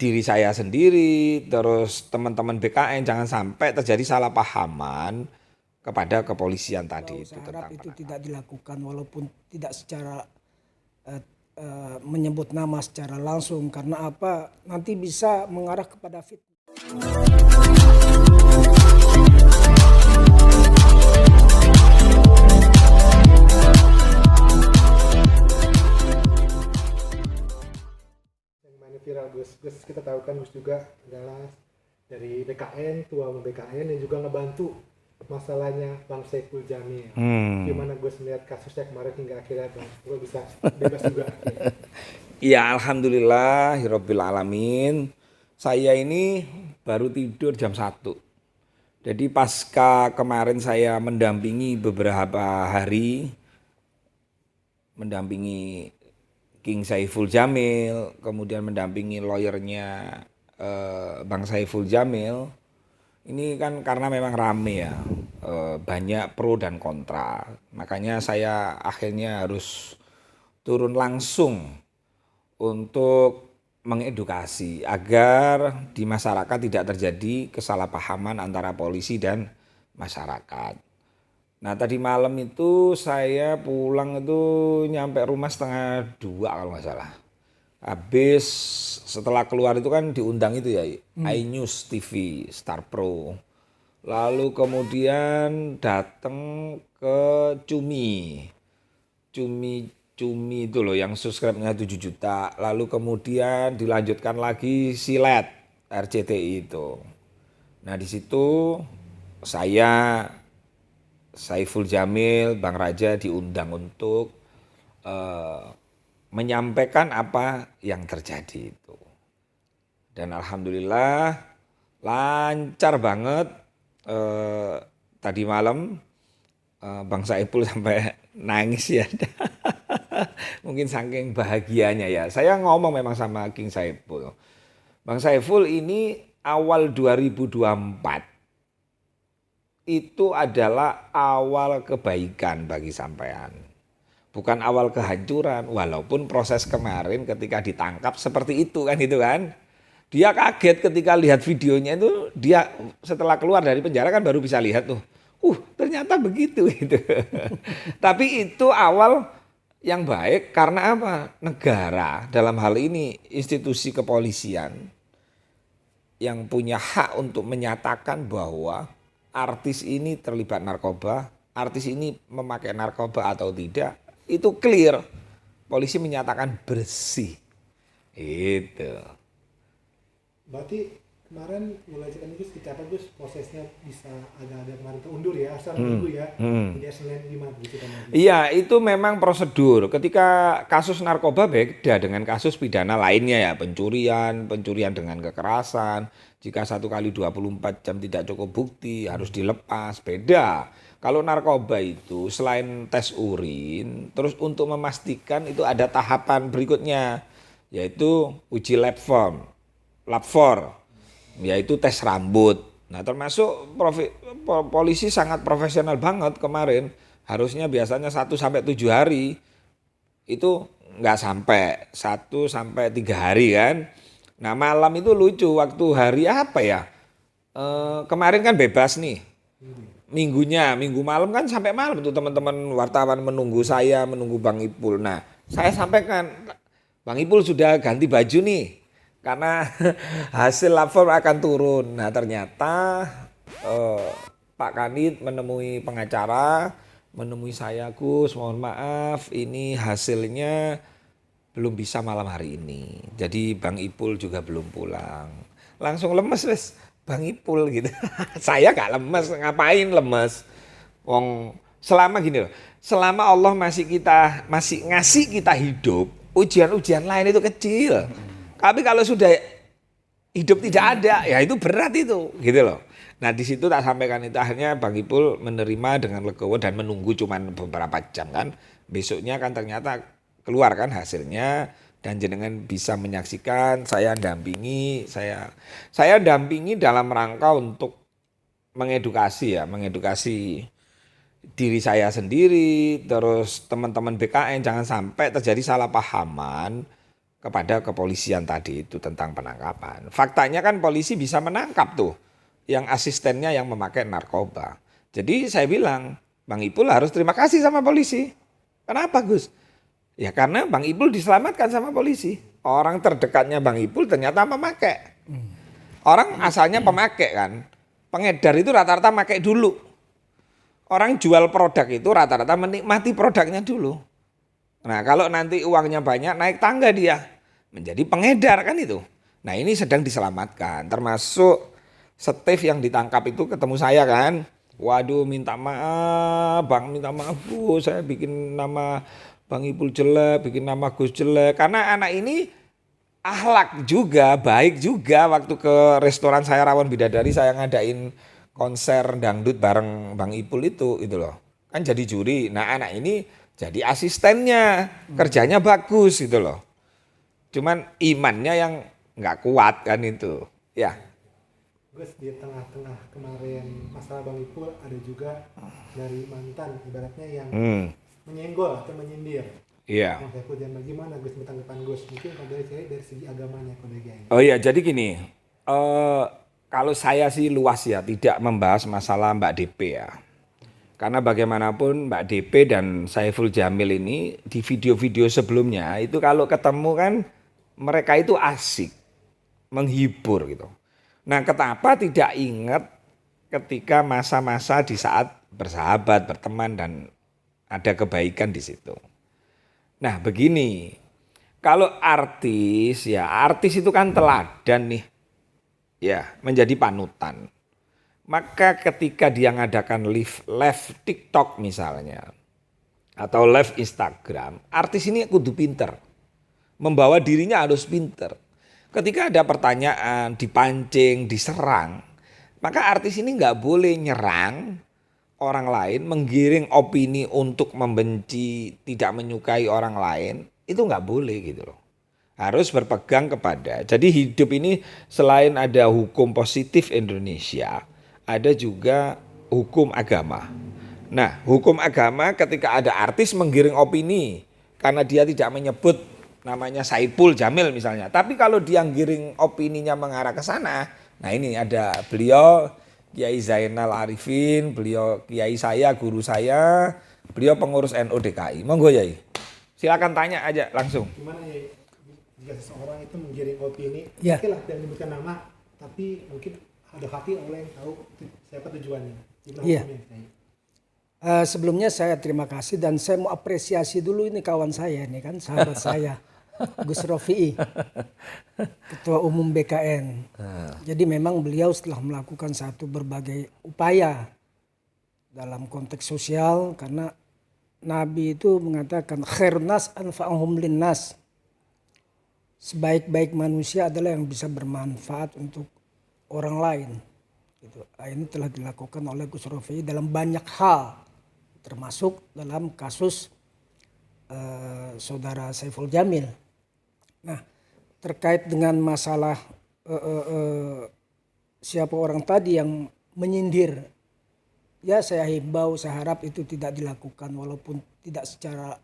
diri saya sendiri, terus teman-teman BKN, jangan sampai terjadi salah pahaman kepada kepolisian tadi itu Saya harap tentang itu penanganan. tidak dilakukan walaupun tidak secara menyebut nama secara langsung, karena apa, nanti bisa mengarah kepada fitnah. Yang viral Gus kita tahu kan Gus juga adalah dari BKN, tua BKN yang juga ngebantu masalahnya Bang Saiful Jamil. Gimana Gus melihat kasusnya kemarin hingga akhirnya Bang gue bisa bebas juga? Ya alhamdulillah Hirobbil Alamin. Saya ini baru tidur jam 1. Jadi pasca kemarin saya mendampingi beberapa hari, mendampingi King Saiful Jamil, kemudian mendampingi lawyernya Bang Saiful Jamil. Ini kan karena memang rame ya, banyak pro dan kontra. Makanya saya akhirnya harus turun langsung untuk mengedukasi agar di masyarakat tidak terjadi kesalahpahaman antara polisi dan masyarakat. Nah tadi malam itu saya pulang itu nyampe rumah 1:30 kalau nggak salah. Habis setelah keluar itu kan diundang itu ya, iNews TV, Star Pro. Lalu kemudian datang ke Cumi itu loh yang subscribe-nya 7 juta. Lalu kemudian dilanjutkan lagi Silet RCTI itu. Nah di situ saya Saiful Jamil, Bang Raja diundang untuk menyampaikan apa yang terjadi itu. Dan alhamdulillah lancar banget. Tadi malam Bang Saiful sampai nangis ya. Mungkin saking bahagianya ya. Saya ngomong memang sama King Saiful. Bang Saiful ini awal 2024 itu adalah awal kebaikan bagi sampean. Bukan awal kehancuran, walaupun proses kemarin ketika ditangkap seperti itu kan. Dia kaget ketika lihat videonya itu, dia setelah keluar dari penjara kan baru bisa lihat tuh. Ternyata begitu gitu. Tapi itu awal yang baik karena apa? Negara dalam hal ini institusi kepolisian yang punya hak untuk menyatakan bahwa artis ini terlibat narkoba, artis ini memakai narkoba atau tidak, itu clear. Polisi menyatakan bersih. Itu. Berarti kemarin mulai kan Gus dicatat Gus prosesnya bisa ada kemarin keundur ya, asal minggu ya, dia Senin 5 begitu kan? Iya, itu memang prosedur. Ketika kasus narkoba beda dengan kasus pidana lainnya ya, pencurian dengan kekerasan. Jika 1 kali 24 jam tidak cukup bukti, harus dilepas, beda. Kalau narkoba itu selain tes urin, terus untuk memastikan itu ada tahapan berikutnya, yaitu uji lab form, yaitu tes rambut. Nah termasuk polisi sangat profesional banget kemarin. Harusnya biasanya 1-7 hari, itu nggak sampai 1-3 hari kan. Nah malam itu lucu, waktu hari apa ya, kemarin kan bebas nih. Minggu malam kan sampai malam tuh teman-teman wartawan menunggu saya, menunggu Bang Ipul. Nah saya sampaikan, Bang Ipul sudah ganti baju nih. Karena hasil lapor akan turun. Nah ternyata Pak Kanit menemui pengacara, menemui saya, Gus mohon maaf ini hasilnya belum bisa malam hari ini. Jadi Bang Ipul juga belum pulang. Langsung lemes wes Bang Ipul gitu. Saya gak lemes, ngapain lemes? Wong selama gini loh, selama Allah masih ngasih kita hidup, ujian-ujian lain itu kecil. Tapi kalau sudah hidup tidak ada, ya itu berat itu, gitu loh. Nah di situ tak sampaikan itu akhirnya Bang Ipul menerima dengan legowo dan menunggu cuman beberapa jam kan. Besoknya kan ternyata keluar kan hasilnya dan jenengan bisa menyaksikan saya dampingi dalam rangka untuk mengedukasi diri saya sendiri, terus teman-teman BKN jangan sampai terjadi salah pahaman kepada kepolisian tadi itu tentang penangkapan. Faktanya kan polisi bisa menangkap tuh yang asistennya yang memakai narkoba. Jadi saya bilang, Bang Ipul harus terima kasih sama polisi. Kenapa Gus? Ya karena Bang Ipul diselamatkan sama polisi. Orang terdekatnya Bang Ipul ternyata memakai. Orang asalnya pemakai kan. Pengedar itu rata-rata pakai dulu. Orang jual produk itu rata-rata menikmati produknya dulu. Nah kalau nanti uangnya banyak naik tangga dia. Menjadi pengedar kan itu. Nah ini sedang diselamatkan. Termasuk Steve yang ditangkap itu ketemu saya kan. Waduh minta maaf Bang, minta maaf Gus. Saya bikin nama Bang Ipul jelek, bikin nama Gus jelek. Karena anak ini akhlak juga, baik juga. Waktu ke restoran saya Rawon Bidadari saya ngadain konser dangdut bareng Bang Ipul itu loh. Kan jadi juri. Nah anak ini jadi asistennya, kerjanya bagus gitu loh. Cuman imannya yang nggak kuat kan itu. Ya. Gus, di tengah-tengah kemarin masalah Bang Ipul ada juga dari mantan ibaratnya yang menyenggol atau menyindir. Iya. Bang Saiful Jamil, gimana Gus tanggapan Gus? Mungkin kalau dari segi agamanya kalau dari Oh iya, jadi gini. Kalau saya sih luas ya, tidak membahas masalah Mbak DP ya. Karena bagaimanapun Mbak DP dan Saiful Jamil ini di video-video sebelumnya itu kalau ketemu kan mereka itu asik, menghibur gitu. Nah kenapa tidak ingat ketika masa-masa di saat bersahabat, berteman dan ada kebaikan di situ. Nah begini, kalau artis ya artis itu kan teladan nih, ya menjadi panutan. Maka ketika dia ngadakan live TikTok misalnya, atau live Instagram, artis ini kudu pinter. Membawa dirinya harus pinter. Ketika ada pertanyaan, dipancing, diserang, maka artis ini nggak boleh nyerang orang lain, menggiring opini untuk membenci, tidak menyukai orang lain, itu nggak boleh gitu loh. Harus berpegang kepada, jadi hidup ini selain ada hukum positif Indonesia, ada juga hukum agama. Nah, hukum agama ketika ada artis menggiring opini karena dia tidak menyebut namanya Saiful Jamil misalnya. Tapi kalau dia giring opininya mengarah ke sana, nah ini ada beliau Kiai Zainal Arifin, beliau kiai saya, guru saya, beliau pengurus NU DKI. Monggo Yai. Silakan tanya aja langsung. Gimana ya jika seseorang itu menggiring opini, Ya. oke lah tidak menyebutkan nama, tapi mungkin ada hati Allah yang tahu siapa tujuannya. Iya. Sebelumnya saya terima kasih dan saya mau apresiasi dulu ini kawan saya nih kan sahabat saya Gus Rofi'i, Ketua Umum BKN. Jadi memang beliau setelah melakukan satu berbagai upaya dalam konteks sosial karena Nabi itu mengatakan khairun nas anfa'uhum linnas. Sebaik-baik manusia adalah yang bisa bermanfaat untuk orang lain. Gitu. Ini telah dilakukan oleh Gus Rofi'i dalam banyak hal, termasuk dalam kasus saudara Saiful Jamil. Nah, terkait dengan masalah siapa orang tadi yang menyindir, ya saya himbau, saya harap itu tidak dilakukan walaupun tidak secara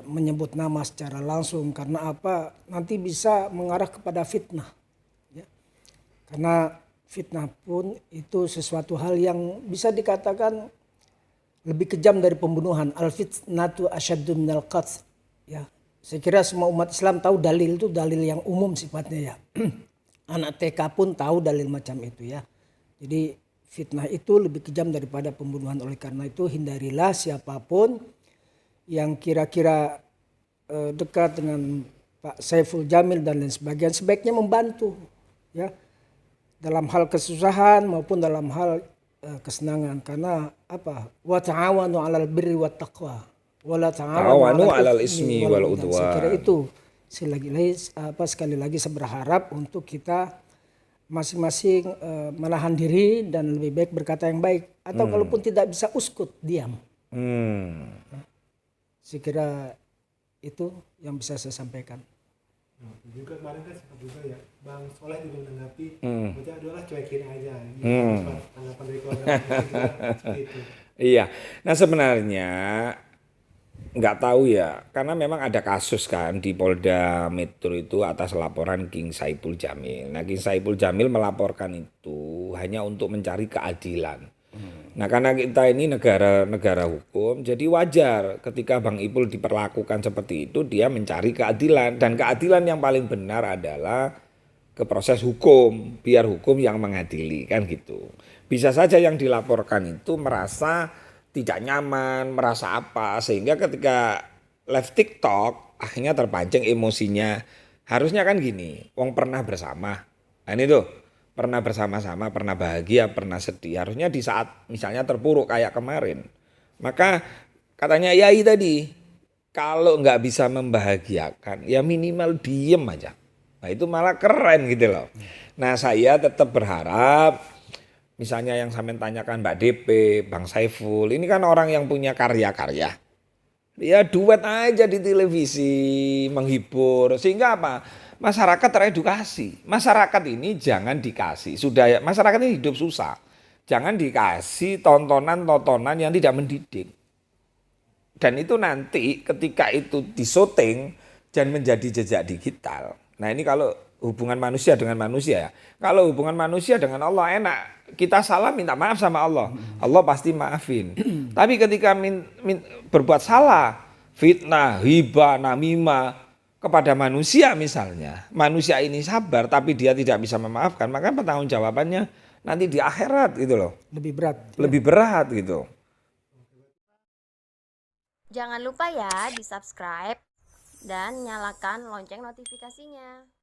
menyebut nama secara langsung karena apa nanti bisa mengarah kepada fitnah. Ya. Karena fitnah pun itu sesuatu hal yang bisa dikatakan lebih kejam dari pembunuhan. Al-fitnatu asyaddu minal qatl. Ya. Saya kira semua umat Islam tahu dalil itu dalil yang umum sifatnya ya. Anak TK pun tahu dalil macam itu ya. Jadi fitnah itu lebih kejam daripada pembunuhan. Oleh karena itu hindarilah siapapun yang kira-kira dekat dengan Pak Saiful Jamil dan lain sebagainya sebaiknya membantu ya dalam hal kesusahan maupun dalam hal kesenangan karena apa wa ta'awanu 'alal birri wat taqwa wa la ta'awanu 'alal ismi wal udwan. Saya kira itu sekali lagi saya berharap untuk kita masing-masing menahan diri dan lebih baik berkata yang baik atau kalaupun tidak bisa uskut diam. Saya kira itu yang bisa saya sampaikan. Nah, juga kemarin kan sempat juga ya Bang Soleh juga menanggapi, baca adalah cuekin aja. Tanggapan dari keluarga juga seperti itu. Iya. Nah sebenarnya nggak tahu ya, karena memang ada kasus kan di Polda Metro itu atas laporan King Saipul Jamil. Nah, King Saipul Jamil melaporkan itu hanya untuk mencari keadilan. Nah, karena kita ini negara hukum, jadi wajar ketika Bang Ipul diperlakukan seperti itu, dia mencari keadilan. Dan keadilan yang paling benar adalah ke proses hukum, biar hukum yang mengadili, kan gitu. Bisa saja yang dilaporkan itu merasa tidak nyaman, merasa apa, sehingga ketika live TikTok akhirnya terpancing emosinya. Harusnya kan gini, wong pernah bersama. Nah ini tuh, pernah bersama-sama, pernah bahagia, pernah sedih. Harusnya di saat misalnya terpuruk kayak kemarin, maka katanya Yai tadi, kalau nggak bisa membahagiakan, ya minimal diem aja. Nah itu malah keren gitu loh. Nah saya tetap berharap, misalnya yang sampean tanyakan Mbak DP, Bang Saiful, ini kan orang yang punya karya-karya. Ya duet aja di televisi, menghibur. Sehingga apa? Masyarakat teredukasi. Masyarakat ini jangan dikasih. Sudah ya, masyarakat ini hidup susah. Jangan dikasih tontonan-tontonan yang tidak mendidik. Dan itu nanti ketika itu disyuting dan menjadi jejak digital. Nah ini kalau hubungan manusia dengan manusia ya. Kalau hubungan manusia dengan Allah enak. Kita salah minta maaf sama Allah. Allah pasti maafin. Tapi ketika berbuat salah, fitnah, hibah, namimah kepada manusia misalnya. Manusia ini sabar tapi dia tidak bisa memaafkan. Maka pertanggungjawabannya nanti di akhirat gitu loh. Lebih berat. Lebih berat gitu. Jangan lupa ya di subscribe dan nyalakan lonceng notifikasinya.